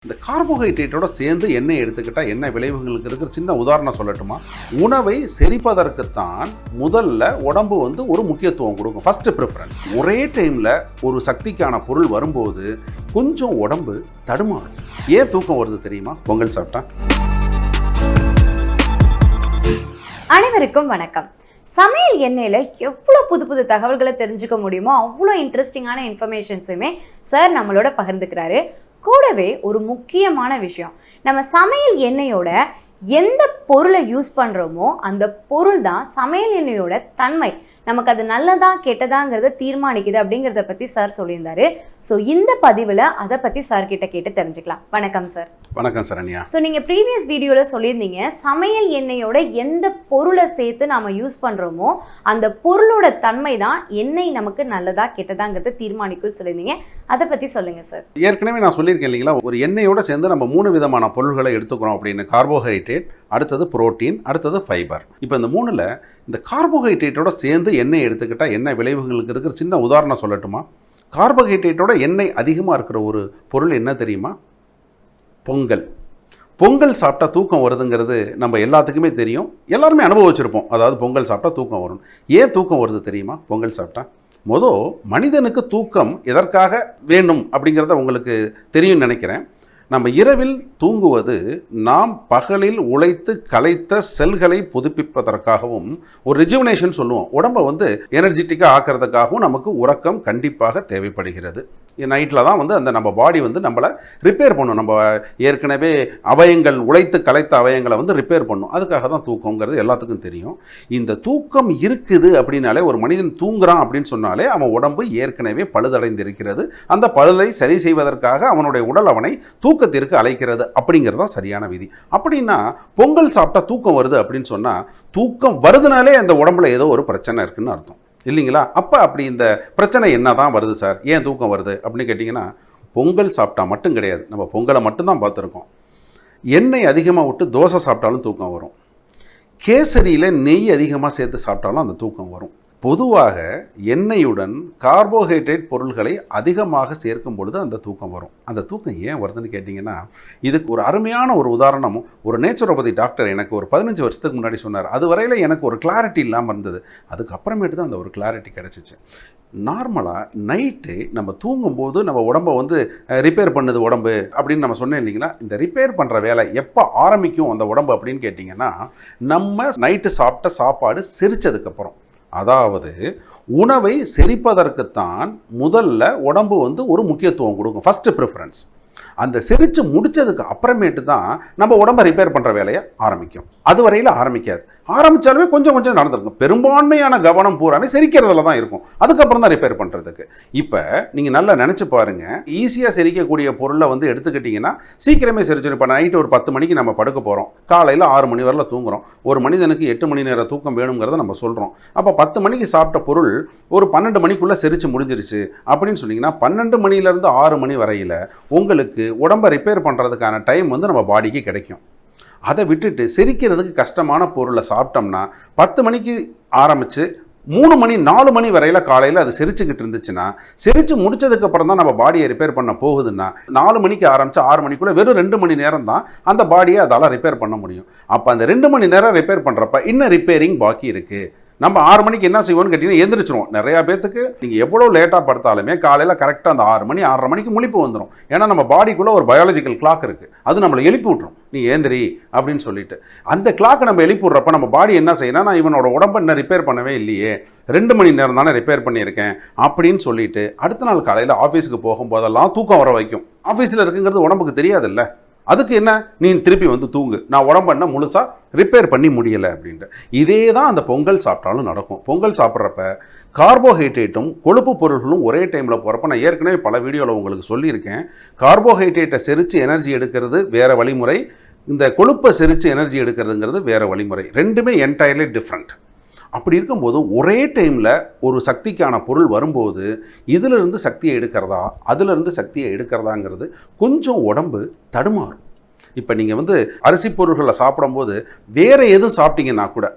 இந்த கார்போஹைட்ரேட்டோட சேர்ந்து எண்ணெய் எடுத்துக்கிட்டால் என்ன விளைவுகளுக்கு இருக்கிற சின்ன உதாரணம் சொல்லட்டுமா? உணவை செரிப்பதற்குத்தான் முதல்ல உடம்பு ஒரு முக்கியத்துவம் கொடுக்கும், ஃபர்ஸ்ட் ப்ரிஃபரன்ஸ். ஒரே டைமில் ஒரு சக்திக்கான பொருள் வரும்போது கொஞ்சம் உடம்பு தடுமாறும். ஏன் தூக்கம் வருது தெரியுமா? பொங்கல் சாப்பிட்டா. அனைவருக்கும் வணக்கம். சமையல் எண்ணெயில் எவ்வளோ புது புது தகவல்களை தெரிஞ்சுக்க முடியுமோ அவ்வளோ இன்ட்ரெஸ்டிங்கான இன்ஃபர்மேஷன்ஸுமே சார் நம்மளோட பகிர்ந்துக்கிறாரு. கூடவே ஒரு முக்கியமான விஷயம், நம்ம சமையல் எண்ணெயோட எந்த பொருளை யூஸ் பண்ணுறோமோ அந்த பொருள் தான் சமையல் எண்ணெயோட தன்மை, நமக்கு அது நல்லதா கெட்டதாங்கிறத தீர்மானிக்குது அப்படிங்கிறத பற்றி சார் சொல்லியிருந்தாரு. ஸோ இந்த பதிவில் அதை பற்றி சார் கிட்ட கேட்டு தெரிஞ்சுக்கலாம். வணக்கம் சார். வணக்கம் சரண்யா. ஸோ நீங்கள் ப்ரீவியஸ் வீடியோவில் சொல்லியிருந்தீங்க, சமையல் எண்ணெயோட எந்த பொருளை சேர்த்து நாம் யூஸ் பண்ணுறோமோ அந்த பொருளோட தன்மை தான் எண்ணெய் நமக்கு நல்லதா கெட்டதாங்கிறத தீர்மானிக்கும்னு சொல்லியிருந்தீங்க. அதை பற்றி சொல்லுங்கள் சார். ஏற்கனவே நான் சொல்லியிருக்கேன் இல்லைங்களா, ஒரு எண்ணெயோட சேர்ந்து நம்ம 3 விதமான பொருள்களை எடுத்துக்கிறோம் அப்படின்னு. கார்போஹைட்ரேட், அடுத்தது புரோட்டீன், அடுத்தது ஃபைபர். இப்போ இந்த 3ல் இந்த கார்போஹைட்ரேட்டோட சேர்ந்து எண்ணெய் எடுத்துக்கிட்டால் என்ன விளைவுகளுக்கு இருக்கிற சின்ன உதாரணம் சொல்லட்டுமா? கார்போஹைட்ரேட்டோட எண்ணெய் அதிகமாக இருக்கிற ஒரு பொருள் என்ன தெரியுமா? பொங்கல். பொங்கல் சாப்பிட்டா தூக்கம் வருதுங்கிறது நம்ம எல்லாத்துக்குமே தெரியும், எல்லாருமே அனுபவிச்சிருப்போம். அதாவது பொங்கல் சாப்பிட்டா தூக்கம் வரும். ஏன் தூக்கம் வருது தெரியுமா? பொங்கல் சாப்பிட்டா மனிதனுக்கு தூக்கம் எதற்காக வேண்டும் அப்படிங்கிறத உங்களுக்கு தெரியும் நினைக்கிறேன். நம்ம இரவில் தூங்குவது நாம் பகலில் உழைத்து கலைத்த செல்களை புதுப்பிப்பதற்காகவும், ஒரு ரிஜுவனேஷன் சொல்லுவோம், உடம்பை எனர்ஜெட்டிக்காக ஆக்கிறதுக்காகவும் நமக்கு உறக்கம் கண்டிப்பாக தேவைப்படுகிறது. நைட்டில் தான் அந்த நம்ம பாடி நம்மளை ரிப்பேர் பண்ணும். நம்ம ஏற்கனவே அவயங்கள், உழைத்து கலைத்த அவயங்களை ரிப்பேர் பண்ணும். அதுக்காக தான் தூக்கங்கிறது எல்லாத்துக்கும் தெரியும். இந்த தூக்கம் இருக்குது அப்படின்னாலே, ஒரு மனிதன் தூங்குறான் அப்படின்னு சொன்னாலே அவன் உடம்பு ஏற்கனவே பழுதடைந்திருக்கிறது. அந்த பழுதை சரி செய்வதற்காக அவனுடைய உடல் அவனை தூக்கத்திற்கு அழைக்கிறது அப்படிங்கிறது தான் சரியான விதி. அப்படின்னா பொங்கல் சாப்பிட்டா தூக்கம் வருது அப்படின்னு சொன்னால், தூக்கம் வருதுனாலே அந்த உடம்புல ஏதோ ஒரு பிரச்சனை இருக்குன்னு அர்த்தம் இல்லைங்களா? அப்போ அப்படி இந்த பிரச்சனை என்ன தான் வருது சார், ஏன் தூக்கம் வருது அப்படின்னு கேட்டிங்கன்னா, பொங்கல் சாப்பிட்டா மட்டும் கிடையாது. நம்ம பொங்கலை மட்டும்தான் பார்த்துருக்கோம். எண்ணெய் அதிகமாக விட்டு தோசை சாப்பிட்டாலும் தூக்கம் வரும். கேசரியில் நெய் அதிகமாக சேர்த்து சாப்பிட்டாலும் அந்த தூக்கம் வரும். பொதுவாக எண்ணெயுடன் கார்போஹைட்ரேட் பொருள்களை அதிகமாக சேர்க்கும் பொழுது அந்த தூக்கம் வரும். அந்த தூக்கம் ஏன் வருதுன்னு கேட்டிங்கன்னா, இதுக்கு ஒரு அருமையான ஒரு உதாரணம் ஒரு நேச்சுரோபதி டாக்டர் எனக்கு ஒரு 15 வருஷத்துக்கு முன்னாடி சொன்னார். அது வரையில் எனக்கு ஒரு கிளாரிட்டி இல்லாமல் இருந்தது. அதுக்கப்புறமேட்டு தான் அந்த ஒரு கிளாரிட்டி கிடச்சிச்சு. நார்மலாக நைட்டு நம்ம தூங்கும்போது நம்ம உடம்பை ரிப்பேர் பண்ணுது உடம்பு அப்படின்னு நம்ம சொன்னேன் இல்லைங்களா? இந்த ரிப்பேர் பண்ணுற வேலை எப்போ ஆரம்பிக்கும் அந்த உடம்பு அப்படின்னு கேட்டிங்கன்னா, நம்ம நைட்டு சாப்பிட்ட சாப்பாடு செரிச்சதுக்கப்புறம். அதாவது உணவை செரிப்பதற்குத்தான் முதல்ல உடம்பு ஒரு முக்கியத்துவம் கொடுக்கும், ஃபர்ஸ்ட் ப்ரிஃபரன்ஸ். அந்த செரிச்சு முடிச்சதுக்கு அப்புறமேட்டு தான் நம்ம உடம்பை ரிப்பேர் பண்ணுற வேலையை ஆரம்பிக்கும். அது வரையில் ஆரம்பிக்காது. ஆரம்பித்தாலுமே கொஞ்சம் கொஞ்சம் நடந்திருக்கும். பெரும்பான்மையான கவனம் பூராமே செரிக்கிறதுல தான் இருக்கும். அதுக்கப்புறம் தான் ரிப்பேர் பண்ணுறதுக்கு. இப்போ நீங்கள் நல்லா நினச்சி பாருங்கள், ஈஸியாக செரிக்கக்கூடிய பொருளை எடுத்துக்கிட்டிங்கன்னா சீக்கிரமே செரிச்சிடும். இப்போ நைட்டு ஒரு 10 மணிக்கு நம்ம படுக்க போகிறோம், காலையில் 6 மணி வரல தூங்குகிறோம். ஒரு மனிதனுக்கு 8 மணி நேரம் தூக்கம் வேணுங்கிறத நம்ம சொல்கிறோம். அப்போ 10 மணிக்கு சாப்பிட்ட பொருள் ஒரு 12 மணிக்குள்ளே செரிச்சு முடிஞ்சிருச்சு அப்படின்னு சொன்னீங்கன்னா, 12 மணிலேருந்து 6 மணி வரையில் உங்களுக்கு உடம்பை ரிப்பேர் பண்ணுறதுக்கான டைம் நம்ம பாடிக்கு கிடைக்கும். அதை விட்டுட்டு செரிக்கிறதுக்கு கஷ்டமான பொருளை சாப்பிட்டோம்னா 10 மணிக்கு ஆரம்பித்து 3 மணி 4 மணி வரையில் காலையில் அது செரிச்சுக்கிட்டு இருந்துச்சுன்னா, செரிச்சு முடிச்சதுக்கப்புறம் தான் நம்ம பாடியை ரிப்பேர் பண்ண போகுதுன்னா, 4 மணிக்கு ஆரம்பித்து 6 மணிக்குள்ளே வெறும் 2 மணி நேரம் தான் அந்த பாடியை அதால் ரிப்பேர் பண்ண முடியும். அப்போ அந்த 2 மணி நேரம் ரிப்பேர் பண்ணுறப்ப இன்னும் ரிப்பேரிங் பாக்கி இருக்குது. நம்ம 6 மணிக்கு என்ன செய்வோம்னு கேட்டிங்கன்னா, எந்திரிச்சிருவோம். நிறையா பேத்துக்கு நீங்கள் எவ்வளோ லேட்டாக படுத்தாலுமே காலையில் கரெக்டாக அந்த 6 மணி 6:30 மணிக்கு முழிப்பு வந்துடும். ஏன்னா நம்ம பாடிக்குள்ளே ஒரு பயாலஜிக்கல் கிளாக் இருக்குது, அது நம்மளை எழுப்பி விட்ரும், நீ ஏந்திரி அப்படின்னு சொல்லிட்டு. அந்த கிளாக்கை நம்ம எழுப்பி விட்றப்ப நம்ம பாடி என்ன செய்யணும், நான் இவனோட உடம்பை இன்னும் ரிப்பேர் பண்ணவே இல்லையே, 2 மணி நேரம் தானே ரிப்பேர் பண்ணியிருக்கேன் அப்படின்னு சொல்லிட்டு அடுத்த நாள் காலையில் ஆஃபீஸுக்கு போகும்போதெல்லாம் தூக்கம் வர வைக்கும். ஆஃபீஸில் இருக்குங்கிறது உடம்புக்கு தெரியாதுல்ல. அதுக்கு என்ன, நீ திருப்பி தூங்கு, நான் உடம்பு என்ன முழுசாக ரிப்பேர் பண்ணி முடியலை அப்படின்ட்டு. இதே தான் அந்த பொங்கல் சாப்பிட்டாலும் நடக்கும். பொங்கல் சாப்பிட்றப்ப கார்போஹைட்ரேட்டும் கொழுப்பு பொருள்களும் ஒரே டைமில் போகிறப்ப, நான் ஏற்கனவே பல வீடியோவில் உங்களுக்கு சொல்லியிருக்கேன், கார்போஹைட்ரேட்டை செரித்து எனர்ஜி எடுக்கிறது வேறு வழிமுறை, இந்த கொழுப்பை செரித்து எனர்ஜி எடுக்கிறதுங்கிறது வேறு வழிமுறை. ரெண்டுமே என்டையர்லி டிஃப்ரெண்ட். அப்படி இருக்கும்போது ஒரே டைமில் ஒரு சக்திக்கான பொருள் வரும்போது இதிலிருந்து சக்தியை எடுக்கிறதா அதிலிருந்து சக்தியை எடுக்கிறதாங்கிறது கொஞ்சம் உடம்பு தடுமாறும். இப்போ நீங்கள் அரிசி பொருள்களை சாப்பிடும்போது வேறு எதுவும் சாப்பிட்டீங்கன்னா கூட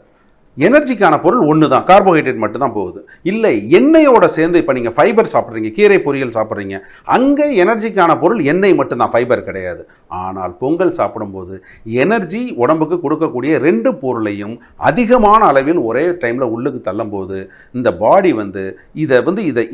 எனர்ஜிக்கான பொருள் ஒன்று தான், கார்போஹைட்ரேட் மட்டும் தான் போகுது. இல்லை எண்ணெயோட சேர்ந்து இப்போ நீங்கள் ஃபைபர் சாப்பிட்றீங்க, கீரை பொரியல் சாப்பிட்றீங்க, அங்கே எனர்ஜிக்கான பொருள் எண்ணெய் மட்டும்தான், ஃபைபர் கிடையாது. ஆனால் பொங்கல் சாப்பிடும்போது எனர்ஜி உடம்புக்கு கொடுக்கக்கூடிய 2 பொருளையும் அதிகமான அளவில் ஒரே டைமில் உள்ளுக்கு தள்ளும்போது இந்த பாடி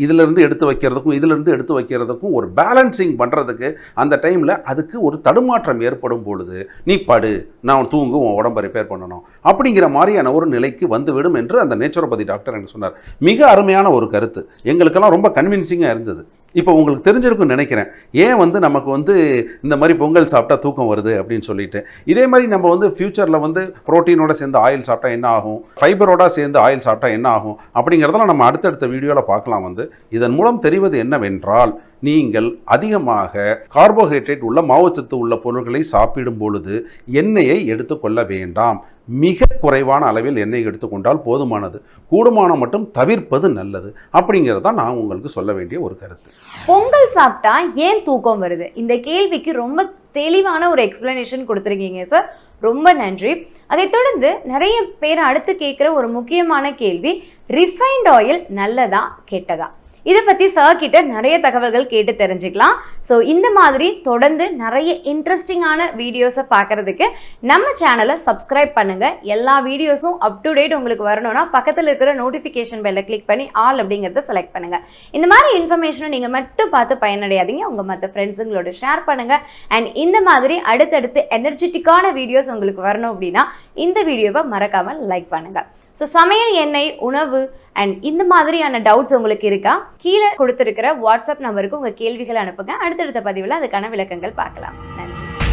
இதிலிருந்து எடுத்து வைக்கிறதுக்கும் இதிலிருந்து எடுத்து வைக்கிறதுக்கும் ஒரு பேலன்சிங் பண்ணுறதுக்கு அந்த டைமில் அதுக்கு ஒரு தடுமாற்றம் ஏற்படும் பொழுது நீ படு, நான் தூங்கு, உன் உடம்பை ரிப்பேர் பண்ணணும் அப்படிங்கிற மாதிரியான ஒரு நிலைக்கு வந்துவிடும் என்று அந்த நேச்சுரோபதி டாக்டர் எனக்கு சொன்னார். மிக அருமையான ஒரு கருத்து, எங்களுக்கெல்லாம் ரொம்ப கன்வின்சிங்காக இருந்தது. இப்போ உங்களுக்கு தெரிஞ்சிருக்குன்னு நினைக்கிறேன் ஏன் நமக்கு இந்த மாதிரி பொங்கல் சாப்பிட்டா தூக்கம் வருது அப்படின்னு சொல்லிட்டு. இதே மாதிரி நம்ம ஃபியூச்சரில் புரோட்டீனோட சேர்ந்து ஆயில் சாப்பிட்டா என்ன ஆகும், ஃபைபரோட சேர்ந்து ஆயில் சாப்பிட்டா என்ன ஆகும் அப்படிங்கிறதெல்லாம் நம்ம அடுத்தடுத்த வீடியோவில் பார்க்கலாம். இதன் மூலம் தெரிவது என்னவென்றால், நீங்கள் அதிகமாக கார்போஹைட்ரேட் உள்ள மாவுச்சத்து உள்ள பொருட்களை சாப்பிடும் பொழுது எண்ணெயை எடுத்துக்கொள்ள வேண்டாம். மிக குறைவான அளவில் எண்ணெய் எடுத்துக்கொண்டால் போதுமானது, கூடுமான மட்டும் தவிர்ப்பது நல்லது அப்படிங்கிறது தான் நான் உங்களுக்கு சொல்ல வேண்டிய ஒரு கருத்து. பொங்கல் சாப்பிட்டா ஏன் தூக்கம் வருது, இந்த கேள்விக்கு ரொம்ப தெளிவான ஒரு எக்ஸ்பிளனேஷன் கொடுத்துருக்கீங்க சார், ரொம்ப நன்றி. அதை தொடர்ந்து நிறைய பேர் அடுத்து கேட்குற ஒரு முக்கியமான கேள்வி, ரிஃபைண்ட் ஆயில் நல்லதா கெட்டதா? இதை பற்றி சார் கிட்ட நிறைய தகவல்கள் கேட்டு தெரிஞ்சுக்கலாம். ஸோ இந்த மாதிரி தொடர்ந்து நிறைய இன்ட்ரெஸ்டிங்கான வீடியோஸை பார்க்குறதுக்கு நம்ம சேனலை சப்ஸ்கிரைப் பண்ணுங்கள். எல்லா வீடியோஸும் அப் டு டேட் உங்களுக்கு வரணும்னா பக்கத்தில் இருக்கிற நோட்டிஃபிகேஷன் பெல்லை கிளிக் பண்ணி ஆல் அப்படிங்கிறத செலக்ட் பண்ணுங்கள். இந்த மாதிரி இன்ஃபர்மேஷனை நீங்கள் மட்டும் பார்த்து பயனடையாதீங்க, உங்கள் மற்ற ஃப்ரெண்ட்ஸுங்களோட ஷேர் பண்ணுங்கள். அண்ட் இந்த மாதிரி அடுத்தடுத்து எனர்ஜெட்டிக்கான வீடியோஸ் உங்களுக்கு வரணும் அப்படின்னா இந்த வீடியோவை மறக்காமல் லைக் பண்ணுங்கள். ஸோ சமையல் எண்ணெய், உணவு அண்ட் இந்த மாதிரியான டவுட்ஸ் உங்களுக்கு இருக்கா? கீழே கொடுத்துருக்கிற வாட்ஸ்அப் நம்பருக்கு உங்கள் கேள்விகளை அனுப்புங்க. அடுத்தடுத்த பதிவில் அதுக்கான விளக்கங்கள் பார்க்கலாம். நன்றி.